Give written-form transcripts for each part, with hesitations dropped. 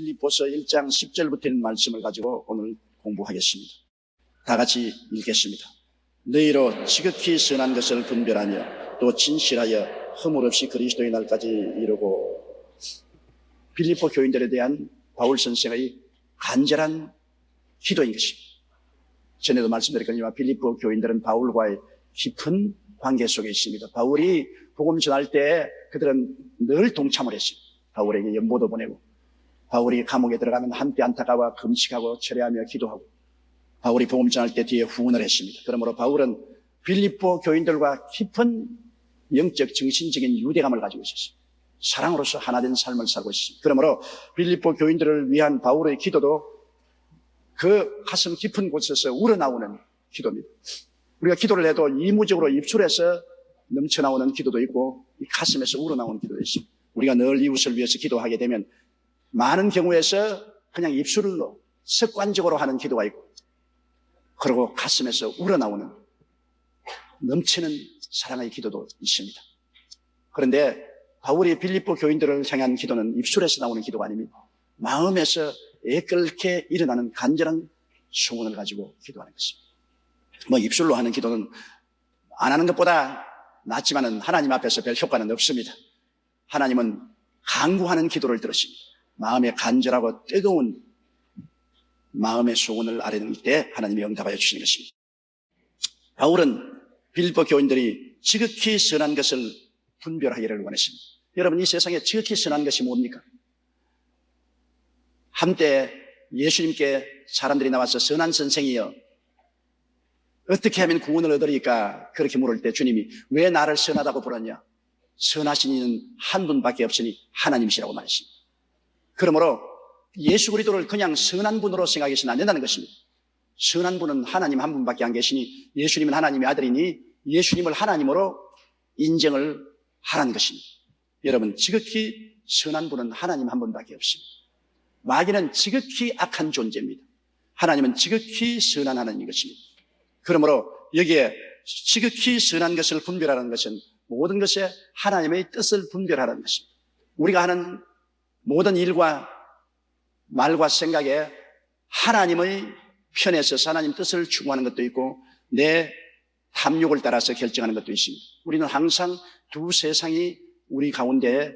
빌립보서 1장 10절부터 있는 말씀을 가지고 오늘 공부하겠습니다. 다 같이 읽겠습니다. 너희로 지극히 선한 것을 분별하며 또 진실하여 허물 없이 그리스도의 날까지 이루고. 빌립보 교인들에 대한 바울 선생의 간절한 기도인 것입니다. 전에도 말씀드렸거니와 빌립보 교인들은 바울과의 깊은 관계 속에 있습니다. 바울이 복음 전할 때 그들은 늘 동참을 했습니다. 바울에게 연보도 보내고, 바울이 감옥에 들어가면 함께 안타까워 금식하고 철회하며 기도하고, 바울이 복음 전할 때 뒤에 후원을 했습니다. 그러므로 바울은 빌립보 교인들과 깊은 영적 정신적인 유대감을 가지고 있었습니다. 사랑으로서 하나된 삶을 살고 있습니다. 그러므로 빌립보 교인들을 위한 바울의 기도도 그 가슴 깊은 곳에서 우러나오는 기도입니다. 우리가 기도를 해도 이무적으로 입술에서 넘쳐나오는 기도도 있고 이 가슴에서 우러나오는 기도도 있습니다. 우리가 늘 이웃을 위해서 기도하게 되면 많은 경우에서 그냥 입술로 습관적으로 하는 기도가 있고, 그리고 가슴에서 우러나오는 넘치는 사랑의 기도도 있습니다. 그런데 바울이 빌립보 교인들을 향한 기도는 입술에서 나오는 기도가 아닙니다. 마음에서 애끓게 일어나는 간절한 소원을 가지고 기도하는 것입니다. 입술로 하는 기도는 안 하는 것보다 낫지만은 하나님 앞에서 별 효과는 없습니다. 하나님은 간구하는 기도를 들으십니다. 마음에 간절하고 뜨거운 마음의 소원을 아뢰는 때 하나님이 응답하여 주시는 것입니다. 바울은 빌립보 교인들이 지극히 선한 것을 분별하기를 원했습니다. 여러분, 이 세상에 지극히 선한 것이 뭡니까? 한때 예수님께 사람들이 나와서 선한 선생이여 어떻게 하면 구원을 얻으리까 그렇게 물을 때 주님이 왜 나를 선하다고 부르냐? 선하신 이는 한 분밖에 없으니 하나님이시라고 말했습니다. 그러므로 예수 그리스도를 그냥 선한 분으로 생각해서는 안 된다는 것입니다. 선한 분은 하나님 한 분밖에 안 계시니 예수님은 하나님의 아들이니 예수님을 하나님으로 인정을 하라는 것입니다. 여러분, 지극히 선한 분은 하나님 한 분밖에 없습니다. 마귀는 지극히 악한 존재입니다. 하나님은 지극히 선한 하나님인 것입니다. 그러므로 여기에 지극히 선한 것을 분별하는 것은 모든 것에 하나님의 뜻을 분별하라는 것입니다. 우리가 하는 모든 일과 말과 생각에 하나님의 편에 서서 하나님 뜻을 추구하는 것도 있고 내 탐욕을 따라서 결정하는 것도 있습니다. 우리는 항상 두 세상이 우리 가운데에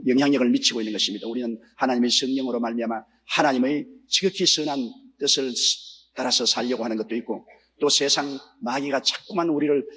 영향력을 미치고 있는 것입니다. 우리는 하나님의 성령으로 말미암아 하나님의 지극히 선한 뜻을 따라서 살려고 하는 것도 있고, 또 세상 마귀가 자꾸만 우리를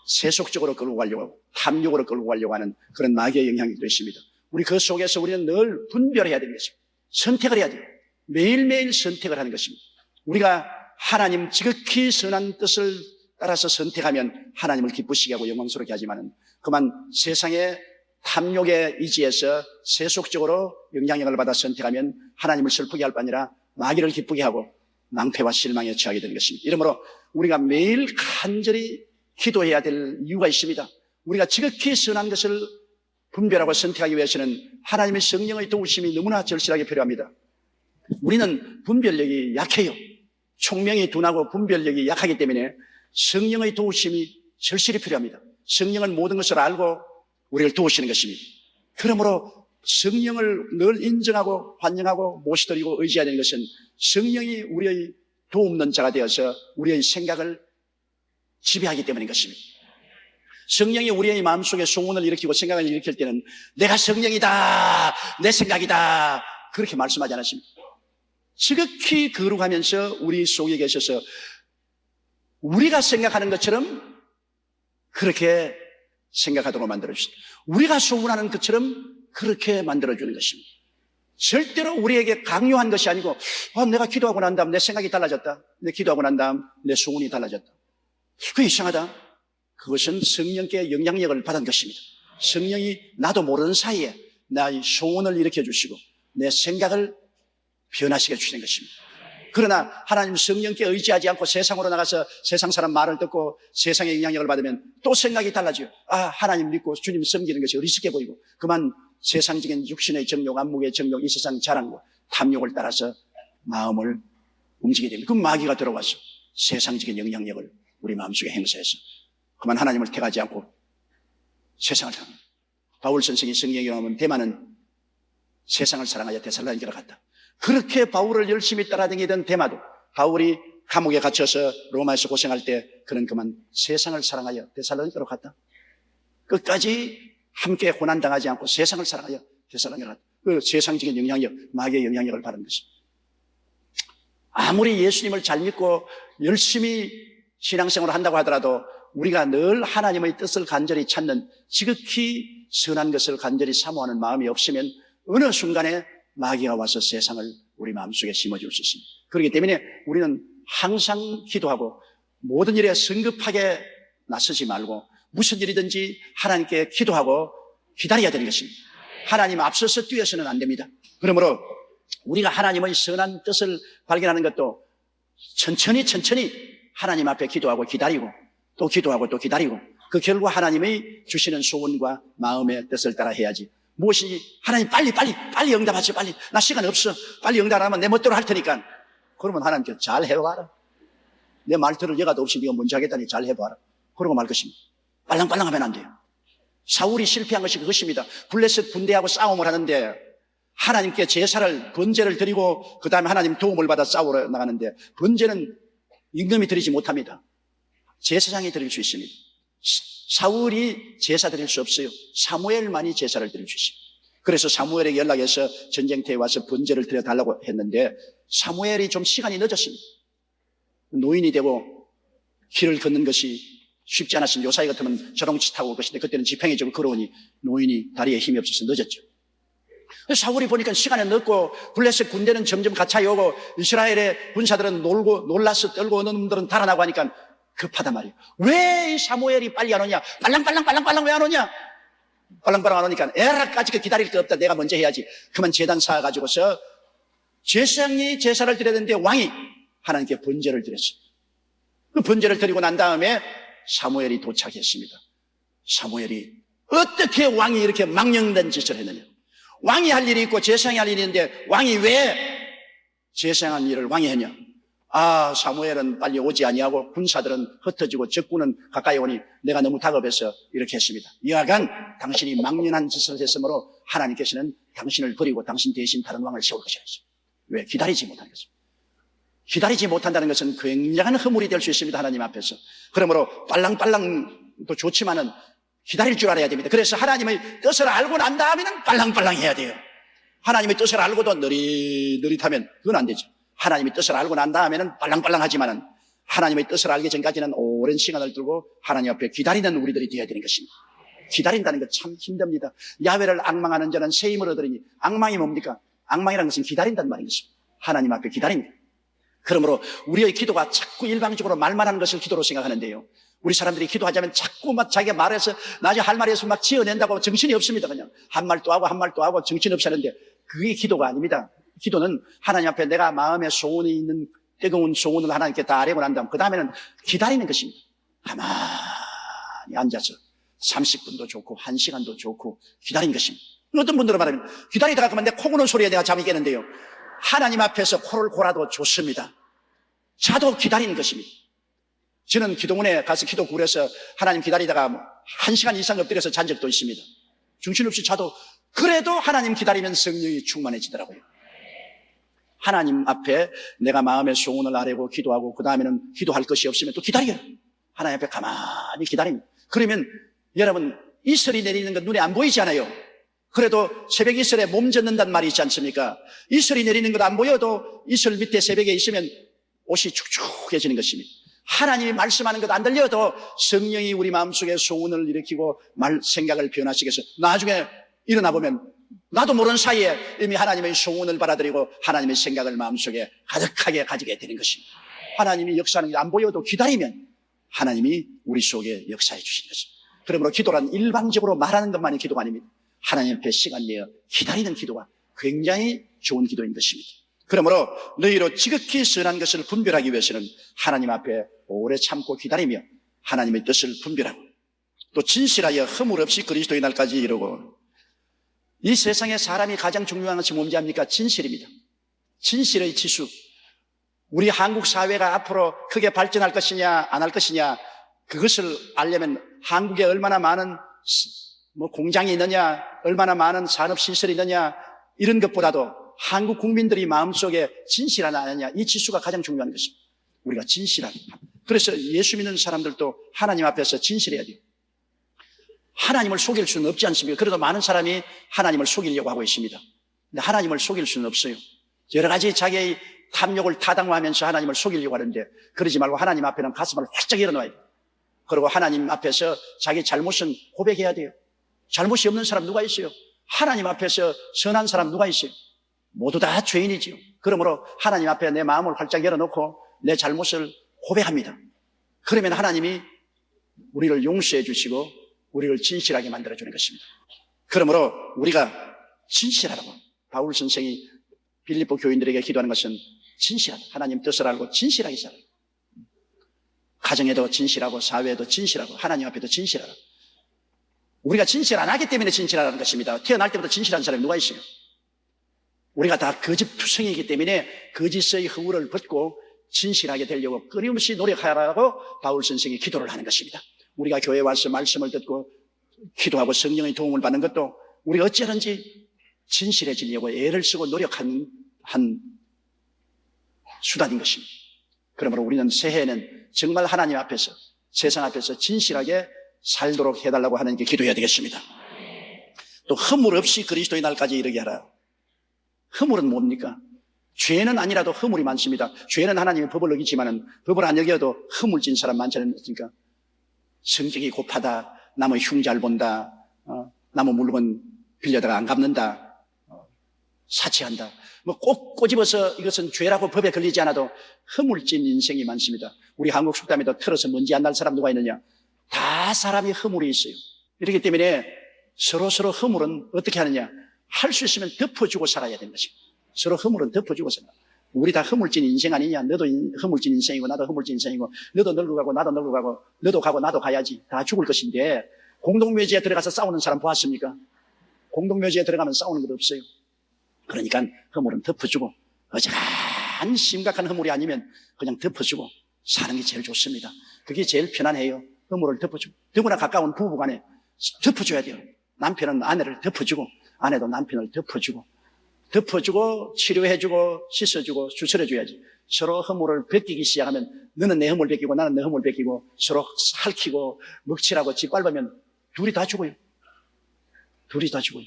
세속적으로 끌고 가려고 하고 탐욕으로 끌고 가려고 하는 그런 마귀의 영향력도 있습니다. 우리 그 속에서 우리는 늘 분별해야 되는 것입니다. 선택을 해야 돼요. 매일매일 선택을 하는 것입니다. 우리가 하나님 지극히 선한 뜻을 따라서 선택하면 하나님을 기쁘시게 하고 영광스럽게 하지만은 그만 세상의 탐욕에 의지해서 세속적으로 영향력을 받아 선택하면 하나님을 슬프게 할 뿐 아니라 마귀를 기쁘게 하고 낭패와 실망에 처하게 되는 것입니다. 이러므로 우리가 매일 간절히 기도해야 될 이유가 있습니다. 우리가 지극히 선한 것을 분별하고 선택하기 위해서는 하나님의 성령의 도우심이 너무나 절실하게 필요합니다. 우리는 분별력이 약해요. 총명이 둔하고 분별력이 약하기 때문에 성령의 도우심이 절실히 필요합니다. 성령은 모든 것을 알고 우리를 도우시는 것입니다. 그러므로 성령을 늘 인정하고 환영하고 모시드리고 의지해야 되는 것은 성령이 우리의 도움는 자가 되어서 우리의 생각을 지배하기 때문인 것입니다. 성령이 우리의 마음속에 소원을 일으키고 생각을 일으킬 때는 내가 성령이다, 내 생각이다 그렇게 말씀하지 않았습니다. 지극히 거룩하면서 우리 속에 계셔서 우리가 생각하는 것처럼 그렇게 생각하도록 만들어주십니다. 우리가 소원하는 것처럼 그렇게 만들어주는 것입니다. 절대로 우리에게 강요한 것이 아니고 내가 기도하고 난 다음 내 생각이 달라졌다, 내 기도하고 난 다음 내 소원이 달라졌다, 그게 이상하다. 그것은 성령께 영향력을 받은 것입니다. 성령이 나도 모르는 사이에 나의 소원을 일으켜 주시고 내 생각을 변화시켜 주시는 것입니다. 그러나 하나님 성령께 의지하지 않고 세상으로 나가서 세상 사람 말을 듣고 세상의 영향력을 받으면 또 생각이 달라져요. 하나님 믿고 주님 섬기는 것이 어리석게 보이고 그만 세상적인 육신의 정욕, 안목의 정욕, 이 세상 자랑과 탐욕을 따라서 마음을 움직이게 됩니다. 그럼 마귀가 들어와서 세상적인 영향력을 우리 마음속에 행사해서 그만 하나님을 택하지 않고 세상을 향합니다. 바울 선생이 성경에 나오면 대만은 세상을 사랑하여 데살로니가로 갔다. 그렇게 바울을 열심히 따라다니던 데마도 바울이 감옥에 갇혀서 로마에서 고생할 때 그는 그만 세상을 사랑하여 데살로니가로 갔다. 끝까지 함께 고난당하지 않고 세상을 사랑하여 데살로니가로 갔다. 그 세상적인 영향력, 마귀의 영향력을 받은 것입니다. 아무리 예수님을 잘 믿고 열심히 신앙생활을 한다고 하더라도 우리가 늘 하나님의 뜻을 간절히 찾는 지극히 선한 것을 간절히 사모하는 마음이 없으면 어느 순간에 마귀가 와서 세상을 우리 마음속에 심어줄 수 있습니다. 그렇기 때문에 우리는 항상 기도하고 모든 일에 성급하게 나서지 말고 무슨 일이든지 하나님께 기도하고 기다려야 되는 것입니다. 하나님 앞서서 뛰어서는 안 됩니다. 그러므로 우리가 하나님의 선한 뜻을 발견하는 것도 천천히 하나님 앞에 기도하고 기다리고 또 기도하고 또 기다리고 그 결과 하나님의 주시는 소원과 마음의 뜻을 따라 해야지. 무엇이 하나님 빨리 응답하세요. 빨리 나 시간 없어. 빨리 응답 안 하면 내 멋대로 할 테니까. 그러면 하나님께 잘 해봐라. 내 말 들을 여가도 없이 네가 먼저 하겠다니 잘 해봐라. 그러고 말 것입니다. 빨랑빨랑 하면 안 돼요. 사울이 실패한 것이 그것입니다. 블레셋 군대하고 싸움을 하는데 하나님께 제사를 번제를 드리고 그 다음에 하나님 도움을 받아 싸우러 나가는데 번제는 임금이 드리지 못합니다. 제사장이 드릴 수 있습니다. 사울이 제사 드릴 수 없어요. 사무엘만이 제사를 드릴 수 있습니다. 그래서 사무엘에게 연락해서 전쟁터에 와서 번제를 드려달라고 했는데 사무엘이 좀 시간이 늦었습니다. 노인이 되고 길을 걷는 것이 쉽지 않았습니다. 요사이 같으면 자동차 타고 올 것인데 그때는 지팡이 좀 걸어오니 노인이 다리에 힘이 없어서 늦었죠. 사울이 보니까 시간이 늦고 블레셋 군대는 점점 가차이 오고 이스라엘의 군사들은 놀라서 떨고 어느 놈들은 달아나고 하니까 급하단 말이에요. 왜 이 사무엘이 빨리 안 오냐? 빨랑 왜 안 오냐? 빨랑 안 오니까 에라까지 기다릴 게 없다. 내가 먼저 해야지. 그만 제단 쌓아가지고서 제사장이 제사를 드려야 되는데 왕이 하나님께 번제를 드렸어요. 그 번제를 드리고 난 다음에 사무엘이 도착했습니다. 사무엘이 어떻게 왕이 이렇게 망령된 짓을 했느냐? 왕이 할 일이 있고 제사장이 할 일이 있는데 왕이 왜 제사장한 일을 왕이 했냐? 아, 사무엘은 빨리 오지 아니하고 군사들은 흩어지고 적군은 가까이 오니 내가 너무 다급해서 이렇게 했습니다. 여하간 당신이 망연한 짓을 했으므로 하나님께서는 당신을 버리고 당신 대신 다른 왕을 세울 것이라 했습니다. 왜? 기다리지 못하는 것입니다. 기다리지 못한다는 것은 굉장한 허물이 될 수 있습니다. 하나님 앞에서. 그러므로 빨랑빨랑도 좋지만은 기다릴 줄 알아야 됩니다. 그래서 하나님의 뜻을 알고 난 다음에는 빨랑빨랑 해야 돼요. 하나님의 뜻을 알고도 느릿하면 그건 안 되죠. 하나님의 뜻을 알고 난 다음에는 빨랑빨랑 하지만은 하나님의 뜻을 알기 전까지는 오랜 시간을 두고 하나님 앞에 기다리는 우리들이 되어야 되는 것입니다. 기다린다는 것 참 힘듭니다. 야훼를 앙망하는 자는 새 힘을 얻으리니. 앙망이 뭡니까? 앙망이라는 것은 기다린다는 말인 것입니다. 하나님 앞에 기다립니다. 그러므로 우리의 기도가 자꾸 일방적으로 말만 하는 것을 기도로 생각하는데요. 우리 사람들이 기도하자면 자꾸 막 자기가 말해서 나중에 할 말에서 막 지어낸다고 정신이 없습니다. 그냥 한 말 또 하고 정신 없이 하는데 그게 기도가 아닙니다. 기도는 하나님 앞에 내가 마음에 소원이 있는 뜨거운 소원을 하나님께 다 아뢰고 난 다음 그 다음에는 기다리는 것입니다. 가만히 앉아서 30분도 좋고 1시간도 좋고 기다리는 것입니다. 어떤 분들은 말하면 기다리다가 그만 내 코 고는 소리에 내가 잠이 깨는데요. 하나님 앞에서 코를 골아도 좋습니다. 자도 기다리는 것입니다. 저는 기도원에 가서 기도 구려서 하나님 기다리다가 1시간 이상 엎드려서 잔 적도 있습니다. 정신없이 자도 그래도 하나님 기다리면 성령이 충만해지더라고요. 하나님 앞에 내가 마음의 소원을 아뢰고 기도하고 그 다음에는 기도할 것이 없으면 또 기다려요. 하나님 앞에 가만히 기다립니다. 그러면 여러분 이슬이 내리는 건 눈에 안 보이지 않아요. 그래도 새벽 이슬에 몸 젖는다는 말이 있지 않습니까? 이슬이 내리는 것 안 보여도 이슬 밑에 새벽에 있으면 옷이 축축해지는 것입니다. 하나님이 말씀하는 것 안 들려도 성령이 우리 마음속에 소원을 일으키고 생각을 변화시켜서 나중에 일어나 보면 나도 모르는 사이에 이미 하나님의 소원을 받아들이고 하나님의 생각을 마음속에 가득하게 가지게 되는 것입니다. 하나님이 역사하는 게 안 보여도 기다리면 하나님이 우리 속에 역사해 주시는 것입니다. 그러므로 기도란 일방적으로 말하는 것만이 기도가 아닙니다. 하나님 앞에 시간 내어 기다리는 기도가 굉장히 좋은 기도인 것입니다. 그러므로 너희로 지극히 선한 것을 분별하기 위해서는 하나님 앞에 오래 참고 기다리며 하나님의 뜻을 분별하고 또 진실하여 허물 없이 그리스도의 날까지 이루고 이 세상에 사람이 가장 중요한 것이 뭔지 압니까? 진실입니다. 진실의 지수. 우리 한국 사회가 앞으로 크게 발전할 것이냐 안 할 것이냐 그것을 알려면 한국에 얼마나 많은 공장이 있느냐 얼마나 많은 산업시설이 있느냐 이런 것보다도 한국 국민들이 마음속에 진실하냐 아니냐 이 지수가 가장 중요한 것입니다. 우리가 진실하게. 그래서 예수 믿는 사람들도 하나님 앞에서 진실해야 돼요. 하나님을 속일 수는 없지 않습니까? 그래도 많은 사람이 하나님을 속이려고 하고 있습니다. 근데 하나님을 속일 수는 없어요. 여러 가지 자기의 탐욕을 타당화하면서 하나님을 속이려고 하는데 그러지 말고 하나님 앞에는 가슴을 활짝 열어놔야 돼요. 그리고 하나님 앞에서 자기 잘못은 고백해야 돼요. 잘못이 없는 사람 누가 있어요? 하나님 앞에서 선한 사람 누가 있어요? 모두 다 죄인이지요. 그러므로 하나님 앞에 내 마음을 활짝 열어놓고 내 잘못을 고백합니다. 그러면 하나님이 우리를 용서해 주시고 우리를 진실하게 만들어주는 것입니다. 그러므로 우리가 진실하라고 바울 선생이 빌립보 교인들에게 기도하는 것은 진실하다. 하나님 뜻을 알고 진실하게 살아라. 가정에도 진실하고 사회에도 진실하고 하나님 앞에도 진실하라. 우리가 진실 안 하기 때문에 진실하라는 것입니다. 태어날 때부터 진실한 사람이 누가 있어요? 우리가 다 거짓투성이기 때문에 거짓의 허물을 벗고 진실하게 되려고 끊임없이 노력하라고 바울 선생이 기도를 하는 것입니다. 우리가 교회에 와서 말씀을 듣고 기도하고 성령의 도움을 받는 것도 우리가 어찌하든지 진실해지려고 애를 쓰고 노력하는 한 수단인 것입니다. 그러므로 우리는 새해에는 정말 하나님 앞에서 세상 앞에서 진실하게 살도록 해달라고 하나님께 기도해야 되겠습니다. 또 허물 없이 그리스도의 날까지 이르게 하라. 허물은 뭡니까? 죄는 아니라도 허물이 많습니다. 죄는 하나님의 법을 어기지만은 법을 안 어겨도 허물진 사람 많지 않습니까? 성격이 곱하다, 남의 흉 잘 본다, 남의 물건 빌려다가 안 갚는다, 사치한다. 뭐 꼭 꼬집어서 이것은 죄라고 법에 걸리지 않아도 허물진 인생이 많습니다. 우리 한국 속담에도 틀어서 먼지 안 날 사람 누가 있느냐? 다 사람이 허물이 있어요. 이렇기 때문에 서로 허물은 어떻게 하느냐? 할 수 있으면 덮어주고 살아야 되는 것입니다. 서로 허물은 덮어주고 살아. 우리 다 허물진 인생 아니냐? 너도 허물진 인생이고 나도 허물진 인생이고 너도 늙어가고 나도 늙어가고 너도 가고 나도 가야지. 다 죽을 것인데 공동묘지에 들어가서 싸우는 사람 보았습니까? 공동묘지에 들어가면 싸우는 것 없어요. 그러니까 허물은 덮어주고 어지간한 심각한 허물이 아니면 그냥 덮어주고 사는 게 제일 좋습니다. 그게 제일 편안해요. 허물을 덮어주고. 더구나 가까운 부부간에 덮어줘야 돼요. 남편은 아내를 덮어주고 아내도 남편을 덮어주고 치료해주고 씻어주고 추스려줘야지. 서로 허물을 벗기기 시작하면 너는 내 허물 벗기고 나는 내 허물 벗기고 서로 핥히고 먹칠하고 짓밟으면 둘이 다 죽어요. 둘이 다 죽어요.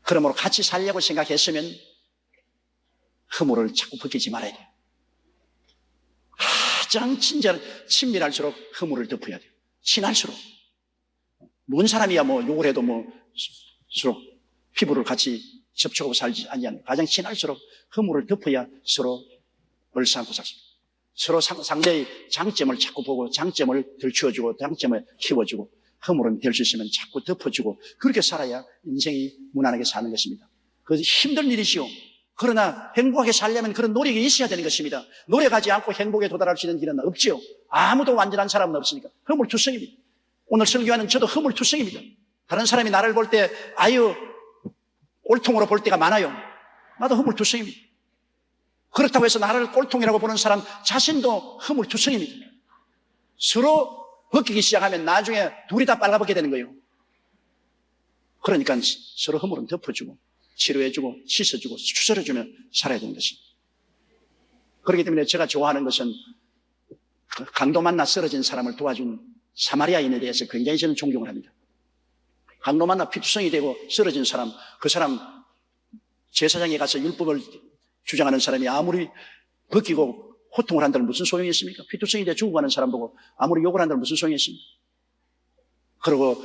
그러므로 같이 살려고 생각했으면 허물을 자꾸 벗기지 말아야 돼요. 가장 친밀할수록 허물을 덮어야 돼요. 친할수록. 먼 사람이야 뭐 욕을 해도 뭐 서로 피부를 같이 접촉하고 살지 않냐면 가장 친할수록 허물을 덮어야 서로 얼싸안고 살습니다. 서로 상대의 장점을 자꾸 보고 장점을 들추어주고 장점을 키워주고 허물은 될 수 있으면 자꾸 덮어주고 그렇게 살아야 인생이 무난하게 사는 것입니다. 그것이 힘든 일이시오. 그러나 행복하게 살려면 그런 노력이 있어야 되는 것입니다. 노력하지 않고 행복에 도달할 수 있는 길은 없지요. 아무도 완전한 사람은 없으니까. 허물투성입니다. 오늘 설교하는 저도 허물투성입니다. 다른 사람이 나를 볼 때 아유 꼴통으로 볼 때가 많아요. 나도 허물투성입니다. 그렇다고 해서 나를 꼴통이라고 보는 사람 자신도 허물투성입니다. 서로 벗기기 시작하면 나중에 둘이 다 빨가벗게 되는 거예요. 그러니까 서로 허물은 덮어주고 치료해주고 씻어주고 추스려주며 살아야 되는 것입니다. 그렇기 때문에 제가 좋아하는 것은 강도 만나 쓰러진 사람을 도와준 사마리아인에 대해서 굉장히 저는 존경을 합니다. 강도 만나 피투성이 되고 쓰러진 사람, 그 사람 제사장에 가서 율법을 주장하는 사람이 아무리 벗기고 호통을 한다면 무슨 소용이 있습니까? 피투성이 돼 죽어가는 사람 보고 아무리 욕을 한다면 무슨 소용이 있습니까? 그리고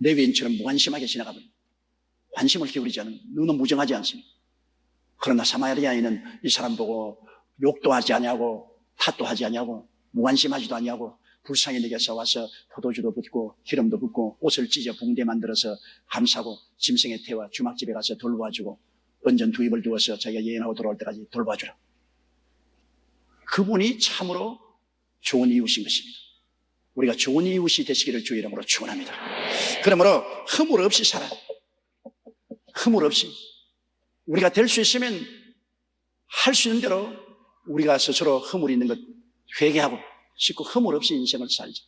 레위인처럼 무관심하게 지나가버립니다. 관심을 기울이지 않은, 눈은 무정하지 않습니다. 그러나 사마리아인은 이 사람 보고 욕도 하지 않냐고 탓도 하지 않냐고 무관심하지도 않냐고 불쌍히 내게서 와서 포도주도 붓고 기름도 붓고 옷을 찢어 붕대 만들어서 감싸고 짐승의 태와 주막집에 가서 돌보아주고 은전 두 입을 두어서 자기가 여행하고 돌아올 때까지 돌봐주라. 그분이 참으로 좋은 이웃인 것입니다. 우리가 좋은 이웃이 되시기를 주의 이름으로 축원합니다. 그러므로 허물 없이 살아요. 허물 없이 우리가 될 수 있으면 할 수 있는 대로 우리가 스스로 허물 있는 것 회개하고 씻고 허물 없이 인생을 살자.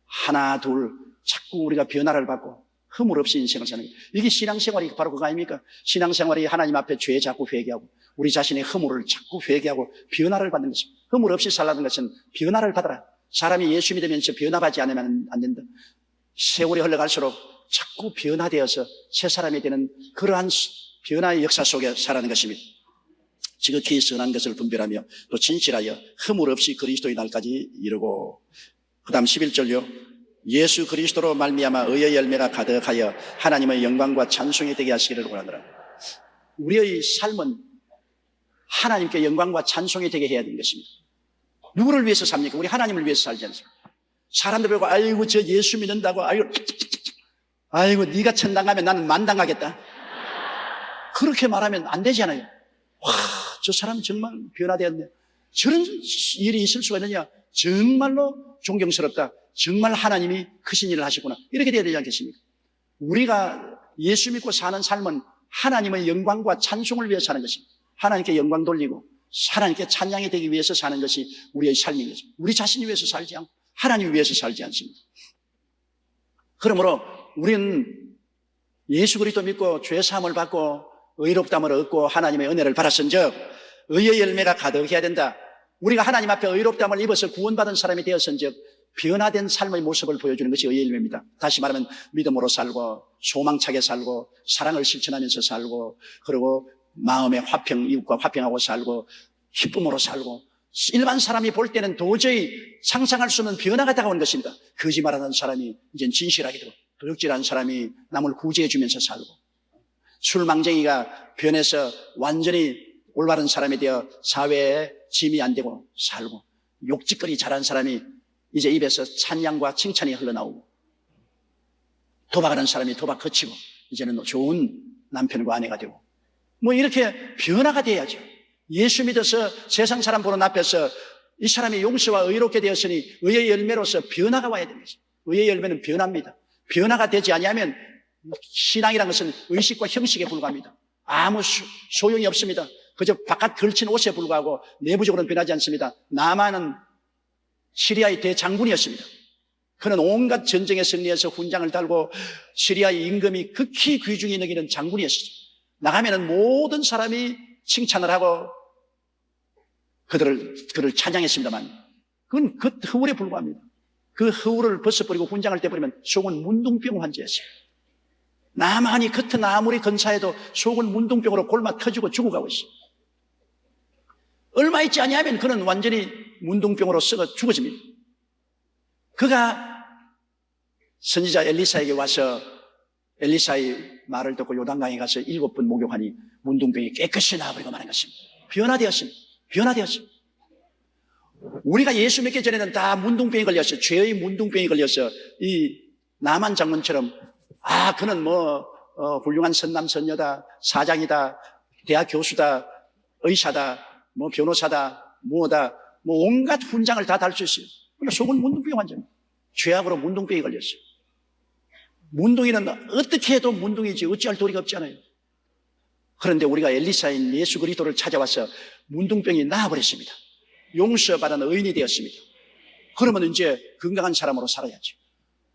하나 둘 자꾸 우리가 변화를 받고 허물 없이 인생을 사는 거예요. 이게 신앙생활이 바로 그거 아닙니까? 신앙생활이 하나님 앞에 죄 자꾸 회개하고 우리 자신의 허물을 자꾸 회개하고 변화를 받는 것입니다. 허물 없이 살라는 것은 변화를 받아라. 사람이 예수 믿으면서 변화하지 않으면 안 된다. 세월이 흘러갈수록 자꾸 변화되어서 새 사람이 되는 그러한 변화의 역사 속에 살아가는 것입니다. 지극히 선한 것을 분별하며 또 진실하여 허물 없이 그리스도의 날까지 이루고, 그 다음 11절요. 예수 그리스도로 말미암아 의의 열매가 가득하여 하나님의 영광과 찬송이 되게 하시기를 원하노라. 우리의 삶은 하나님께 영광과 찬송이 되게 해야 되는 것입니다. 누구를 위해서 삽니까? 우리 하나님을 위해서 살지 않습니까? 사람들 보고 아이고 저 예수 믿는다고 아이고 네가 천당 가면 나는 만당 가겠다, 그렇게 말하면 안 되잖아요. 와, 저 사람 정말 변화되었네, 저런 일이 있을 수가 있느냐, 정말로 존경스럽다, 정말 하나님이 크신 일을 하셨구나, 이렇게 돼야 되지 않겠습니까? 우리가 예수 믿고 사는 삶은 하나님의 영광과 찬송을 위해서 사는 것입니다. 하나님께 영광 돌리고 하나님께 찬양이 되기 위해서 사는 것이 우리의 삶인 것입니다. 우리 자신을 위해서 살지 않고 하나님을 위해서 살지 않습니다. 그러므로 우리는 예수 그리스도 믿고 죄 사함을 받고 의롭다함을 얻고 하나님의 은혜를 받았은즉 의의 열매가 가득해야 된다. 우리가 하나님 앞에 의롭다함을 입어서 구원받은 사람이 되었은즉 변화된 삶의 모습을 보여주는 것이 의의 열매입니다. 다시 말하면 믿음으로 살고 소망차게 살고 사랑을 실천하면서 살고, 그리고 마음의 화평, 이웃과 화평하고 살고 기쁨으로 살고, 일반 사람이 볼 때는 도저히 상상할 수 없는 변화가 다가오는 것입니다. 거짓말하는 사람이 이젠 진실하게 되고, 도둑질하는 사람이 남을 구제해 주면서 살고, 술망쟁이가 변해서 완전히 올바른 사람이 되어 사회에 짐이 안 되고 살고, 욕짓거리 잘하는 사람이 이제 입에서 찬양과 칭찬이 흘러나오고, 도박하는 사람이 도박 그치고 이제는 좋은 남편과 아내가 되고, 뭐 이렇게 변화가 돼야죠. 예수 믿어서 세상 사람 보는 앞에서 이 사람이 용서와 의롭게 되었으니 의의 열매로서 변화가 와야 됩니다. 의의 열매는 변화입니다. 변화가 되지 아니하면 신앙이라는 것은 의식과 형식에 불과합니다. 아무 소용이 없습니다. 그저 바깥 걸친 옷에 불과하고 내부적으로는 변하지 않습니다. 나만은 시리아의 대장군이었습니다. 그는 온갖 전쟁에 승리해서 훈장을 달고 시리아의 임금이 극히 귀중히 여기는 장군이었습니다. 나가면은 모든 사람이 칭찬을 하고 그를 찬양했습니다만 그건 그 허울에 불과합니다. 그 허울을 벗어버리고 훈장을 떼버리면 속은 문둥병 환자였어요. 나만이 겉은 아무리 근사해도 속은 문둥병으로 골마 터지고 죽어가고 있어요. 얼마 있지 아니하면 그는 완전히 문둥병으로 썩어 죽어집니다. 그가 선지자 엘리사에게 와서 엘리사의 말을 듣고 요단강에 가서 7번 목욕하니 문둥병이 깨끗이 나아버리고 마는 것입니다. 변화되었습니다. 변화되었습니다. 우리가 예수 믿기 전에는 다 문둥병이 걸렸어요. 죄의 문둥병이 걸려서 이 나만 장군처럼 그는 훌륭한 선남 선녀다, 사장이다, 대학 교수다, 의사다, 변호사다, 뭐다, 온갖 훈장을 다 달 수 있어요. 그러나 속은 문둥병 환자입니다. 죄악으로 문둥병이 걸렸어요. 문둥이는 어떻게 해도 문둥이지 어찌할 도리가 없잖아요. 그런데 우리가 엘리사인 예수 그리스도를 찾아와서 문둥병이 나아버렸습니다. 용서받은 의인이 되었습니다. 그러면 이제 건강한 사람으로 살아야죠.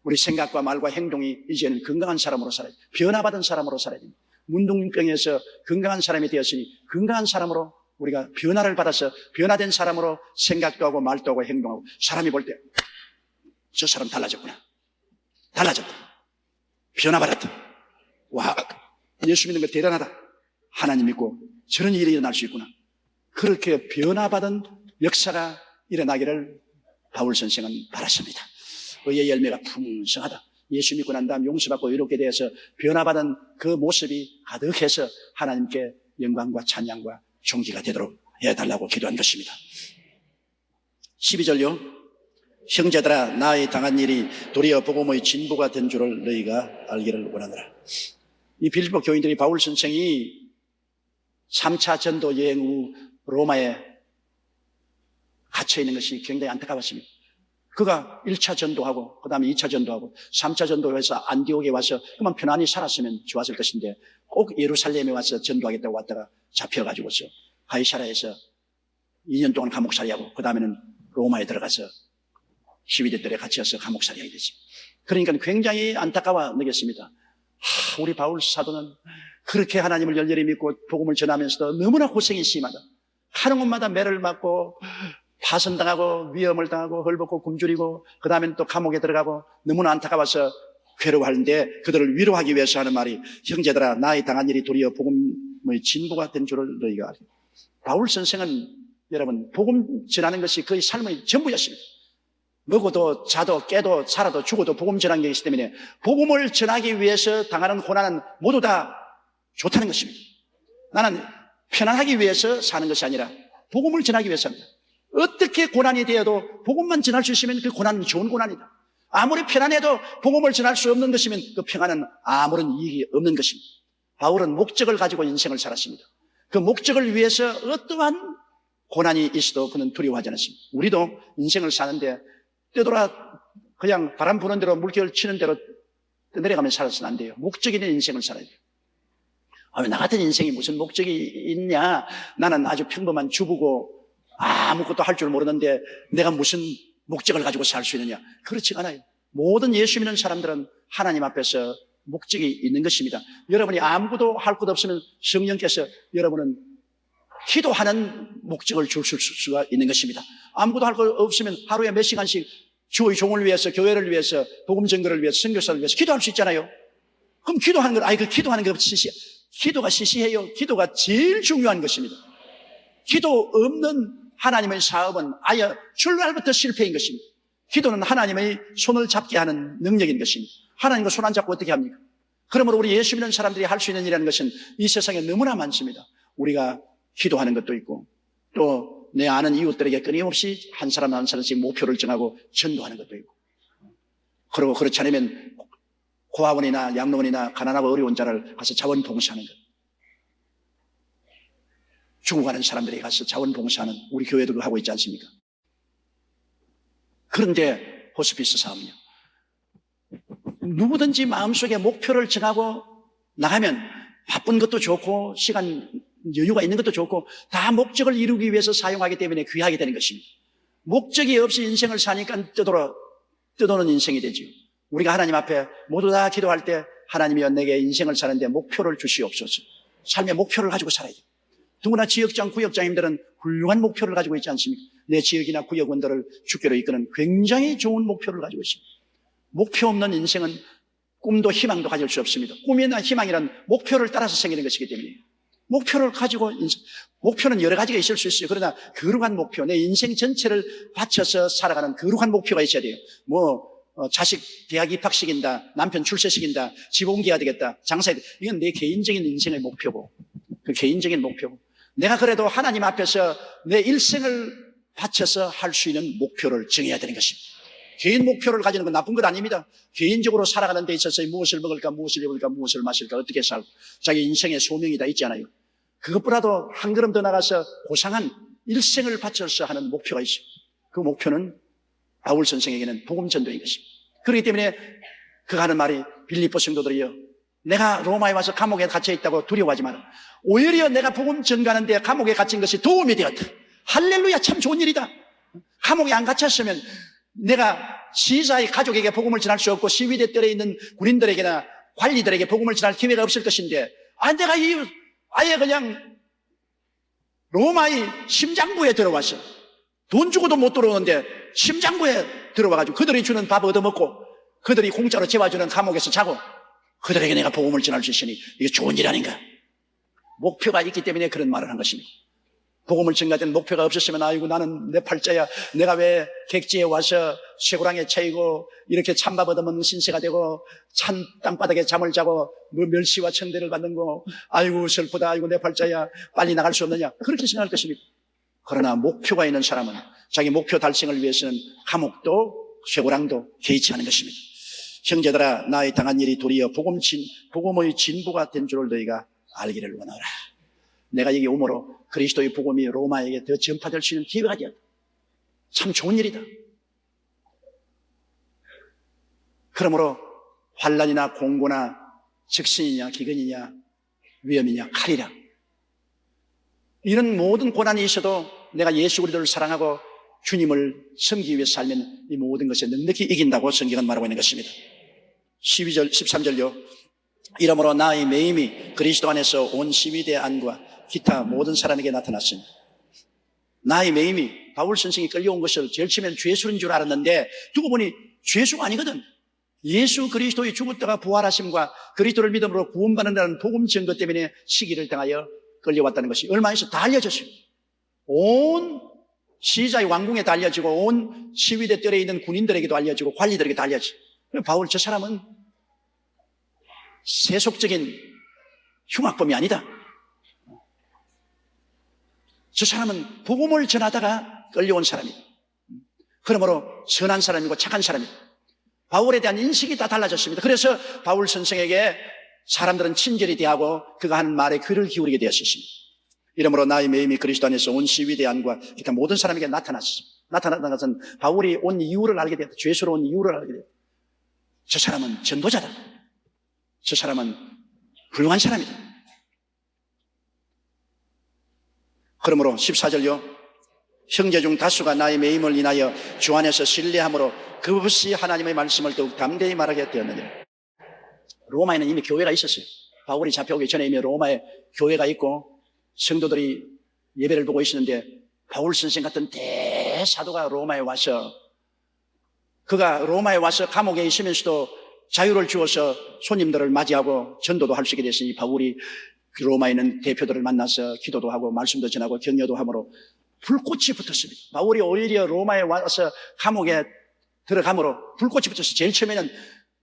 우리 생각과 말과 행동이 이제는 건강한 사람으로 살아야죠. 변화받은 사람으로 살아야 됩니다. 문둥병에서 건강한 사람이 되었으니 건강한 사람으로 우리가 변화를 받아서 변화된 사람으로 생각도 하고 말도 하고 행동하고, 사람이 볼 때 저 사람 달라졌구나, 달라졌다, 변화받았다, 와 예수 믿는 거 대단하다, 하나님 믿고 저런 일이 일어날 수 있구나, 그렇게 변화받은 역사가 일어나기를 바울 선생은 바랐습니다. 의의 열매가 풍성하다. 예수 믿고 난 다음 용서받고 의롭게 되어서 변화받은 그 모습이 가득해서 하나님께 영광과 찬양과 존귀가 되도록 해달라고 기도한 것입니다. 12절요. 형제들아, 나의 당한 일이 도리어 복음의 진보가 된 줄을 너희가 알기를 원하노라. 이 빌립보 교인들이 바울 선생이 3차 전도 여행 후 로마에 갇혀 있는 것이 굉장히 안타까웠습니다. 그가 1차 전도하고 그 다음에 2차 전도하고 3차 전도해서 안디옥에 와서 그만 편안히 살았으면 좋았을 것인데 꼭 예루살렘에 와서 전도하겠다고 왔다가 잡혀가지고서 가이사라에서 2년 동안 감옥살이하고 그 다음에는 로마에 들어가서 시위대들에 갇혀서 감옥살이하게 되지. 그러니까 굉장히 안타까워 느꼈습니다. 우리 바울 사도는 그렇게 하나님을 열렬히 믿고 복음을 전하면서도 너무나 고생이 심하다. 하는 곳마다 매를 맞고 파선당하고 위험을 당하고 헐벗고 굶주리고 그 다음엔 또 감옥에 들어가고 너무나 안타까워서 괴로워하는데 그들을 위로하기 위해서 하는 말이 형제들아 나의 당한 일이 도리어 복음의 진보가 된 줄을 너희가 알라. 바울 선생은 여러분 복음 전하는 것이 그의 삶의 전부였습니다. 먹어도 자도 깨도 살아도 죽어도 복음 전하는 것이기 때문에 복음을 전하기 위해서 당하는 고난은 모두 다 좋다는 것입니다. 나는 편안하기 위해서 사는 것이 아니라 복음을 전하기 위해서입니다. 어떻게 고난이 되어도 복음만 전할 수 있으면 그 고난은 좋은 고난이다. 아무리 편안해도 복음을 전할 수 없는 것이면 그 평안은 아무런 이익이 없는 것입니다. 바울은 목적을 가지고 인생을 살았습니다. 그 목적을 위해서 어떠한 고난이 있어도 그는 두려워하지 않았습니다. 우리도 인생을 사는데 뛰돌아 그냥 바람 부는 대로 물결 치는 대로 내려가면서 살아서는 안 돼요. 목적 있는 인생을 살아야 돼요. 나 같은 인생이 무슨 목적이 있냐? 나는 아주 평범한 주부고 아무것도 할 줄 모르는데 내가 무슨 목적을 가지고 살 수 있느냐? 그렇지 않아요. 모든 예수 믿는 사람들은 하나님 앞에서 목적이 있는 것입니다. 여러분이 아무것도 할 것 없으면 성령께서 여러분은 기도하는 목적을 주실 수가 있는 것입니다. 아무것도 할 것 없으면 하루에 몇 시간씩 주의 종을 위해서, 교회를 위해서, 복음 전거를 위해서, 선교사를 위해서 기도할 수 있잖아요. 그럼 기도하는 것, 그 기도하는 것 기도가 시시해요. 기도가 제일 중요한 것입니다. 기도 없는 하나님의 사업은 아예 출발부터 실패인 것입니다. 기도는 하나님의 손을 잡게 하는 능력인 것입니다. 하나님과 손 안 잡고 어떻게 합니까? 그러므로 우리 예수 믿는 사람들이 할 수 있는 일이라는 것은 이 세상에 너무나 많습니다. 우리가 기도하는 것도 있고 또 내 아는 이웃들에게 끊임없이 한 사람 한 사람씩 목표를 정하고 전도하는 것도 있고 그리고 그렇지 않으면 고아원이나 양로원이나 가난하고 어려운 자를 가서 자원봉사하는 것. 죽어가는 사람들에게 가서 자원봉사하는 우리 교회도 하고 있지 않습니까? 그런데 호스피스 사업은요. 누구든지 마음속에 목표를 정하고 나가면 바쁜 것도 좋고 시간 여유가 있는 것도 좋고 다 목적을 이루기 위해서 사용하기 때문에 귀하게 되는 것입니다. 목적이 없이 인생을 사니까 떠도는 인생이 되지요. 우리가 하나님 앞에 모두 다 기도할 때 하나님이여 내게 인생을 사는데 목표를 주시옵소서. 삶의 목표를 가지고 살아야 돼요. 누구나 지역장, 구역장님들은 훌륭한 목표를 가지고 있지 않습니까? 내 지역이나 구역원들을 주께로 이끄는 굉장히 좋은 목표를 가지고 있습니다. 목표 없는 인생은 꿈도 희망도 가질 수 없습니다. 꿈이나 희망이란 목표를 따라서 생기는 것이기 때문에 목표를 가지고 목표는 여러 가지가 있을 수 있어요. 그러나 거룩한 목표, 내 인생 전체를 바쳐서 살아가는 거룩한 목표가 있어야 돼요. 자식 대학 입학시킨다, 남편 출세시킨다, 집 옮겨야 되겠다, 장사해야 되겠다. 이건 내 개인적인 인생의 목표고 그 개인적인 목표고 내가 그래도 하나님 앞에서 내 일생을 바쳐서 할 수 있는 목표를 정해야 되는 것입니다. 개인 목표를 가지는 건 나쁜 것 아닙니다. 개인적으로 살아가는 데 있어서 무엇을 먹을까, 무엇을 입을까, 무엇을 마실까, 어떻게 살까 자기 인생의 소명이 다 있잖아요. 그것보다도 한 걸음 더 나가서 고상한 일생을 바쳐서 하는 목표가 있어요. 그 목표는 바울 선생에게는 복음 전도인 것입니다. 그렇기 때문에 그가 하는 말이 빌립보 성도들이여 내가 로마에 와서 감옥에 갇혀 있다고 두려워하지 마라. 오히려 내가 복음 전가하는데 감옥에 갇힌 것이 도움이 되었다. 할렐루야, 참 좋은 일이다. 감옥에 안 갇혔으면 내가 시사의 가족에게 복음을 전할 수 없고 시위대 뜰에 있는 군인들에게나 관리들에게 복음을 전할 기회가 없을 것인데 내가 아예 그냥 로마의 심장부에 들어와서 돈 주고도 못 들어오는데 심장부에 들어와가지고 그들이 주는 밥 얻어먹고 그들이 공짜로 재워주는 감옥에서 자고 그들에게 내가 복음을 전할 수 있으니 이게 좋은 일 아닌가? 목표가 있기 때문에 그런 말을 한 것입니다. 복음을 전가된 목표가 없었으면 아이고 나는 내 팔자야 내가 왜 객지에 와서 쇠고랑에 차이고 이렇게 찬밥 얻어먹는 신세가 되고 찬 땅바닥에 잠을 자고 멸시와 천대를 받는 거 아이고 슬프다 아이고 내 팔자야 빨리 나갈 수 없느냐 그렇게 생각할 것입니다. 그러나 목표가 있는 사람은 자기 목표 달성을 위해서는 감옥도 쇠고랑도 개의치 않은 것입니다. 형제들아 나의 당한 일이 도리어 복음의 진보가 된 줄을 너희가 알기를 원하라. 내가 여기 오므로 그리스도의 복음이 로마에게 더 전파될 수 있는 기회가 되었다. 참 좋은 일이다. 그러므로 환난이나 공고나 적신이냐 기근이냐 위험이냐 칼이라 이런 모든 고난이 있어도 내가 예수 그리스도를 사랑하고 주님을 섬기기 위해서 살면 이 모든 것에 넉넉히 이긴다고 성경은 말하고 있는 것입니다. 12절, 13절요. 이러므로 나의 매임이 그리스도 안에서 온 시위대 안과 기타 모든 사람에게 나타났으니, 나의 매임이 바울 선생이 끌려온 것을 제일 처음엔 죄수인 줄 알았는데 두고 보니 죄수가 아니거든. 예수 그리스도의 죽었다가 부활하심과 그리스도를 믿음으로 구원받는다는 복음 증거 때문에 시기를 당하여 끌려왔다는 것이 얼마에서 다 알려졌어요. 온 시자의 왕궁에 다 알려지고 온 시위대 뜰에 있는 군인들에게도 알려지고 관리들에게도 알려지고, 바울 저 사람은 세속적인 흉악범이 아니다. 저 사람은 복음을 전하다가 끌려온 사람이다. 그러므로 선한 사람이고 착한 사람이다. 바울에 대한 인식이 다 달라졌습니다. 그래서 바울 선생에게 사람들은 친절히 대하고 그가 하는 말에 귀를 기울이게 되었습니다. 이러므로 나의 매임이 그리스도 안에서 온 시위대 안과 기타 모든 사람에게 나타났습니다. 나타났다는 것은 바울이 온 이유를 알게 되었다. 죄수로 온 이유를 알게 되었다. 저 사람은 전도자다. 저 사람은 훌륭한 사람이다. 그러므로 14절요. 형제 중 다수가 나의 매임을 인하여 주 안에서 신뢰함으로 그것이 하나님의 말씀을 더욱 담대히 말하게 되었느니라. 로마에는 이미 교회가 있었어요. 바울이 잡혀오기 전에 이미 로마에 교회가 있고 성도들이 예배를 보고 있었는데, 바울 선생 같은 대사도가 로마에 와서, 그가 로마에 와서 감옥에 있으면서도 자유를 주어서 손님들을 맞이하고 전도도 할 수 있게 됐으니, 바울이 로마에 있는 대표들을 만나서 기도도 하고 말씀도 전하고 격려도 함으로 불꽃이 붙었습니다. 바울이 오히려 로마에 와서 감옥에 들어감으로 불꽃이 붙었어요. 제일 처음에는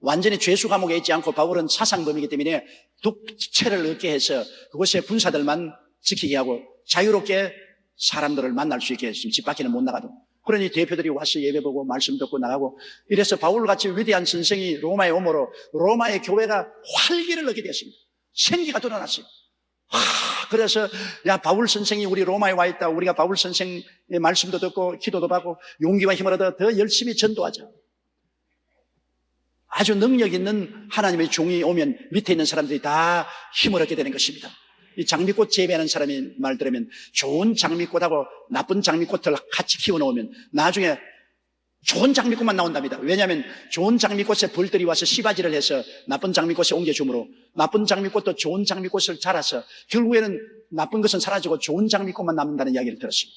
완전히 죄수 감옥에 있지 않고 바울은 사상범이기 때문에 독채를 얻게 해서 그곳에 군사들만 지키게 하고 자유롭게 사람들을 만날 수 있게 했습니다. 집 밖에는 못 나가도. 그러니 대표들이 와서 예배 보고 말씀 듣고 나가고, 이래서 바울같이 위대한 선생이 로마에 오므로 로마의 교회가 활기를 얻게 되었습니다. 생기가 돋아났어요. 그래서 야, 바울 선생이 우리 로마에 와 있다. 우리가 바울 선생의 말씀도 듣고 기도도 받고 용기와 힘을 얻어 더 열심히 전도하자. 아주 능력 있는 하나님의 종이 오면 밑에 있는 사람들이 다 힘을 얻게 되는 것입니다. 이 장미꽃 재배하는 사람이 말 들으면 좋은 장미꽃하고 나쁜 장미꽃을 같이 키워놓으면 나중에 좋은 장미꽃만 나온답니다. 왜냐하면 좋은 장미꽃에 벌들이 와서 씨바지를 해서 나쁜 장미꽃에 옮겨주므로 나쁜 장미꽃도 좋은 장미꽃을 자라서 결국에는 나쁜 것은 사라지고 좋은 장미꽃만 남는다는 이야기를 들었습니다.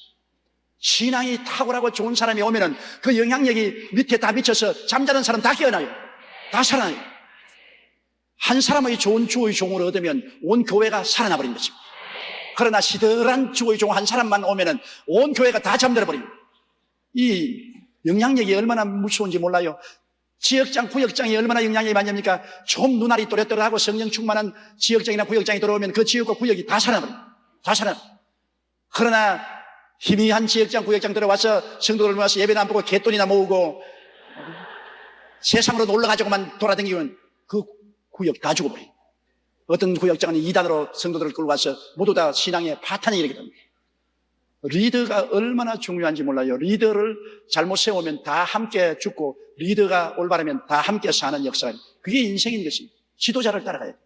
신앙이 탁월하고 좋은 사람이 오면은 그 영향력이 밑에 다 미쳐서 잠자는 사람 다 깨어나요. 다 살아나요. 한 사람의 좋은 주의 종을 얻으면 온 교회가 살아나 버린 것입니다. 그러나 시들한 주의 종 한 사람만 오면은 온 교회가 다 잠들어 버립니다. 이 영향력이 얼마나 무서운지 몰라요. 지역장, 구역장이 얼마나 영향력이 많습니까? 좀 눈알이 또렷또렷하고 성령 충만한 지역장이나 구역장이 들어오면 그 지역과 구역이 다 살아나버립니다. 다 살아나. 그러나 희미한 지역장, 구역장 들어와서 성도들 모아서 예배나 안 보고 갯돈이나 모으고 세상으로 놀러가지고만 돌아다니면 그 구역 다 죽어버려요. 어떤 구역장은 이단으로 성도들을 끌고 와서 모두 다 신앙의 파탄이 일어나게 됩니다. 리더가 얼마나 중요한지 몰라요. 리더를 잘못 세우면 다 함께 죽고 리더가 올바르면 다 함께 사는 역사가, 그게 인생인 것입니다. 지도자를 따라가야 돼요.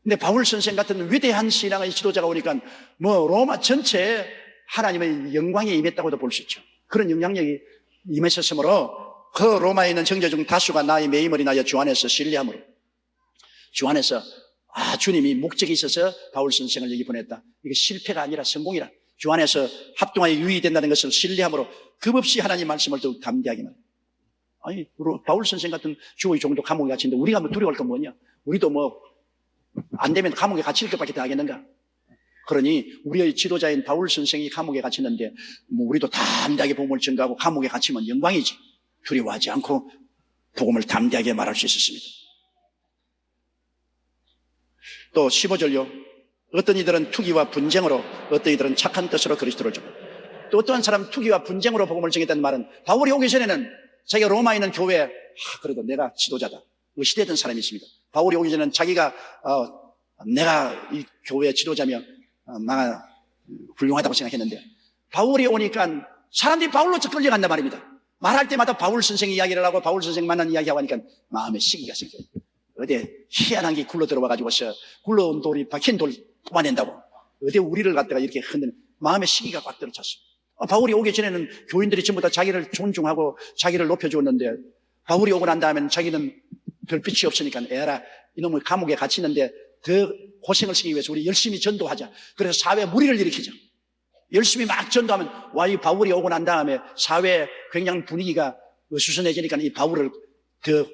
근데 바울 선생 같은 위대한 신앙의 지도자가 오니까 뭐 로마 전체에 하나님의 영광이 임했다고도 볼 수 있죠. 그런 영향력이 임했었으므로 그 로마에 있는 형제 중 다수가 나의 매임을 인하여 주 안에서 신뢰함으로, 주 안에서 주님이 목적이 있어서 바울 선생을 여기 보냈다. 이게 실패가 아니라 성공이라. 주 안에서 합동하여 유의된다는 것을 신뢰함으로 급없이 하나님 말씀을 더욱 담대하게 말합니다. 아니, 바울 선생 같은 주의 종도 감옥에 갇힌데 우리가 뭐 두려워할 건 뭐냐? 우리도 뭐 안 되면 감옥에 갇힐 것밖에 더 하겠는가? 그러니 우리의 지도자인 바울 선생이 감옥에 갇혔는데 뭐 우리도 담대하게 복음을 전가하고 감옥에 갇히면 영광이지. 두려워하지 않고 복음을 담대하게 말할 수 있었습니다. 또 15절요. 어떤 이들은 투기와 분쟁으로, 어떤 이들은 착한 뜻으로 그리스도를 주고, 또 어떠한 사람은 투기와 분쟁으로 복음을 전했다는 말은 바울이 오기 전에는 자기가 로마에 있는 교회에 그래도 내가 지도자다 의시되던 사람이 있습니다. 바울이 오기 전에는 자기가 내가 이 교회의 지도자며 내가 훌륭하다고 생각했는데 바울이 오니까 사람들이 바울로 끌려간단 말입니다. 말할 때마다 바울 선생 이야기를 하고 바울 선생 만난 이야기하고 하니까 마음에 시기가 생겨요. 어디 희한한 게 굴러 들어와가지고서 굴러온 돌이 박힌 돌 뽑아낸다고 어디 우리를 갖다가 이렇게 흔드는 마음의 시기가 꽉 들어찼어요. 바울이 오기 전에는 교인들이 전부 다 자기를 존중하고 자기를 높여주었는데 바울이 오고 난 다음에는 자기는 별빛이 없으니까 에라 이놈을 감옥에 갇히는데 더 고생을 시키기 위해서 우리 열심히 전도하자. 그래서 사회 무리를 일으키자. 열심히 막 전도하면 이 바울이 오고 난 다음에 사회에 굉장히 분위기가 어수선해지니까 이 바울을 더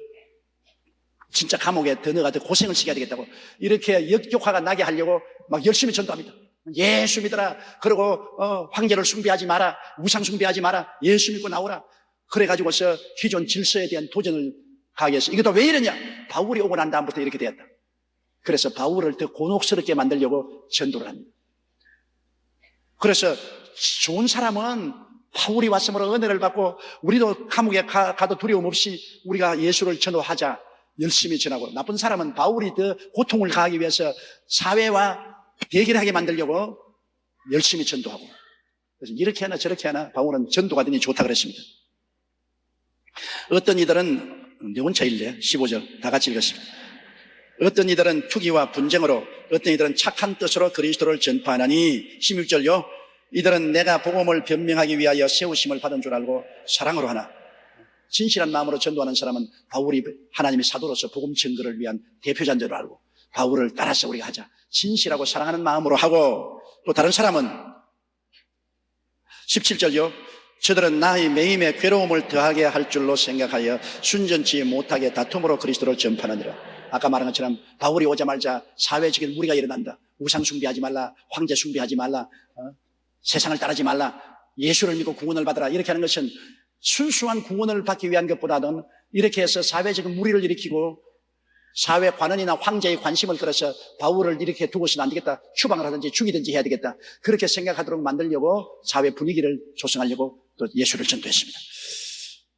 진짜 감옥에 더 넣어가 더 고생을 시켜야 되겠다고 이렇게 역효과가 나게 하려고 막 열심히 전도합니다. 예수 믿어라. 그리고 황제를 숭배하지 마라. 우상 숭배하지 마라. 예수 믿고 나오라. 그래가지고서 기존 질서에 대한 도전을 하기 위해서 이것도 왜 이러냐? 바울이 오고 난 다음부터 이렇게 되었다. 그래서 바울을 더 곤혹스럽게 만들려고 전도를 합니다. 그래서 좋은 사람은 바울이 왔으므로 은혜를 받고 우리도 감옥에 가도 두려움 없이 우리가 예수를 전도하자. 열심히 전하고, 나쁜 사람은 바울이 더 고통을 가하기 위해서 사회와 대결하게 만들려고 열심히 전도하고, 그래서 이렇게 하나 저렇게 하나 바울은 전도가 되니 좋다 그랬습니다. 어떤 이들은, 혼자 읽래 15절 다 같이 읽었습니다. 어떤 이들은 투기와 분쟁으로, 어떤 이들은 착한 뜻으로 그리스도를 전파하나니, 16절요, 이들은 내가 복음을 변명하기 위하여 세우심을 받은 줄 알고 사랑으로 하나. 진실한 마음으로 전도하는 사람은 바울이 하나님의 사도로서 복음 증거를 위한 대표자인 줄 알고 바울을 따라서 우리가 하자. 진실하고 사랑하는 마음으로 하고, 또 다른 사람은 17절요. 저들은 나의 매임에 괴로움을 더하게 할 줄로 생각하여 순전치 못하게 다툼으로 그리스도를 전파하느니라. 아까 말한 것처럼 바울이 오자마자 사회적인 무리가 일어난다. 우상 숭배하지 말라. 황제 숭배하지 말라. 세상을 따르지 말라. 예수를 믿고 구원을 받으라. 이렇게 하는 것은 순수한 구원을 받기 위한 것보다는 이렇게 해서 사회적인 무리를 일으키고 사회 관원이나 황제의 관심을 끌어서 바울을 이렇게 두고서는 안 되겠다. 추방을 하든지 죽이든지 해야 되겠다. 그렇게 생각하도록 만들려고 사회 분위기를 조성하려고 또 예수를 전도했습니다.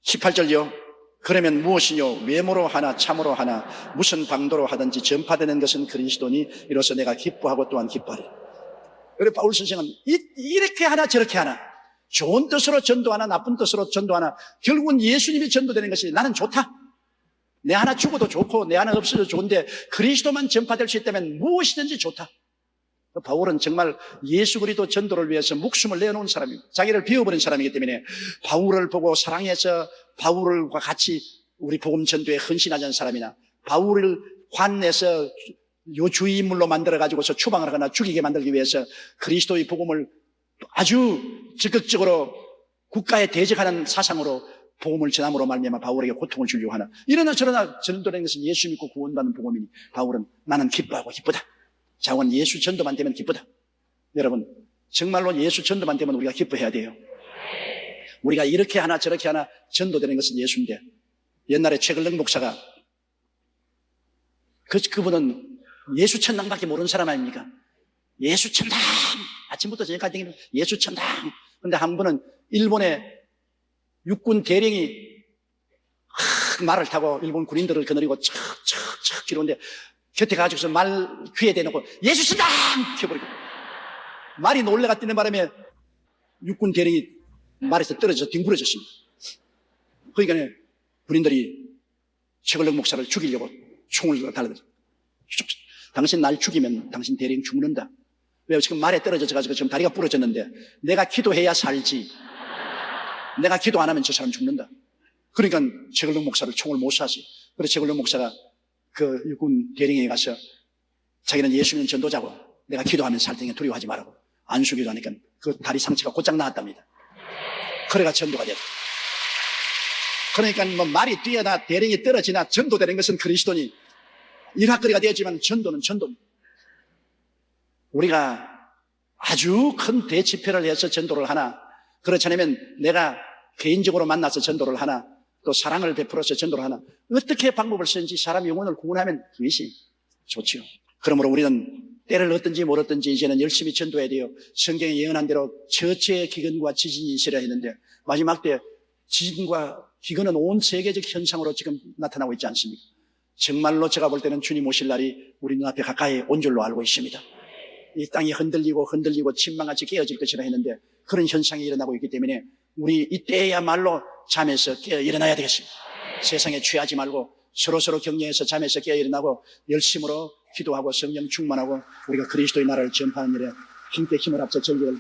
18절요. 그러면 무엇이뇨? 외모로 하나 참으로 하나 무슨 방도로 하든지 전파되는 것은 그리스도니 이로써 내가 기뻐하고 또한 기뻐하리. 그래 바울 선생은 이렇게 하나 저렇게 하나, 좋은 뜻으로 전도하나 나쁜 뜻으로 전도하나 결국은 예수님이 전도되는 것이 나는 좋다. 내 하나 죽어도 좋고 내 하나 없어도 좋은데 그리스도만 전파될 수 있다면 무엇이든지 좋다. 바울은 정말 예수 그리스도 전도를 위해서 목숨을 내놓은 사람이고 자기를 비워버린 사람이기 때문에 바울을 보고 사랑해서 바울과 같이 우리 복음 전도에 헌신하자는 사람이나 바울을 환내서 요주인물로 만들어가지고서 추방을 하거나 죽이게 만들기 위해서 그리스도의 복음을 아주 적극적으로 국가에 대적하는 사상으로 복음을 전함으로 말미암아 바울에게 고통을 주려고 하나, 이러나 저러나 전도라는 것은 예수 믿고 구원받는 복음이니 바울은 나는 기뻐하고 기쁘다. 자원 예수 전도만 되면 기쁘다. 여러분 정말로 예수 전도만 되면 우리가 기뻐해야 돼요. 우리가 이렇게 하나 저렇게 하나 전도되는 것은 예수인데, 옛날에 최글릉 목사가 그분은 예수 천당밖에 모르는 사람 아닙니까? 예수 천당 아침부터 저녁까지 다니는 예수 천당. 근데 한 번은 일본의 육군 대령이 말을 타고 일본 군인들을 거느리고 척척척 기로는데 곁에 가지고서 말 귀에 대놓고 예수 천당 켜버리고, 말이 놀래가 뛰는 바람에 육군 대령이 말에서 떨어져서 뒹굴어졌습니다. 그러니까 군인들이 최글릉 목사를 죽이려고 총을 달아들었어요. 당신 날 죽이면 당신 대령 죽는다. 왜? 지금 말에 떨어져가지고 지금 다리가 부러졌는데 내가 기도해야 살지, 내가 기도 안 하면 저 사람 죽는다. 그러니까 최글릉 목사를 총을 못 쐈어요. 그래서 최글릉 목사가 그 육군 대령에 가서 자기는 예수 믿는 전도자고 내가 기도하면 살 테니까 두려워하지 말라고 안수기도 하니까 그 다리 상처가 곧장 나았답니다. 그래가 전도가 됐다. 그러니까 뭐 말이 뛰어나 대령이 떨어지나 전도되는 것은 그리스도니 일학거리가 되었지만 전도는 전도입니다. 우리가 아주 큰 대집회를 해서 전도를 하나, 그렇지 않으면 내가 개인적으로 만나서 전도를 하나, 또 사랑을 베풀어서 전도를 하나, 어떻게 방법을 쓰는지 사람 영혼을 구원하면 그것이 좋지요. 그러므로 우리는 때를 얻든지 몰았든지 이제는 열심히 전도해야 돼요. 성경에 예언한 대로 처처의 기근과 지진이 있으려 했는데 마지막 때 지진과 기근은 온 세계적 현상으로 지금 나타나고 있지 않습니까? 정말로 제가 볼 때는 주님 오실 날이 우리 눈앞에 가까이 온 줄로 알고 있습니다. 이 땅이 흔들리고 침망같이 깨어질 것이라 했는데 그런 현상이 일어나고 있기 때문에 우리 이때야말로 잠에서 깨어 일어나야 되겠습니다. 세상에 취하지 말고 서로 격려해서 잠에서 깨어 일어나고 열심으로 기도하고 성령 충만하고 우리가 그리스도의 나라를 전파하는 일에 힘께 힘을 합쳐 전력을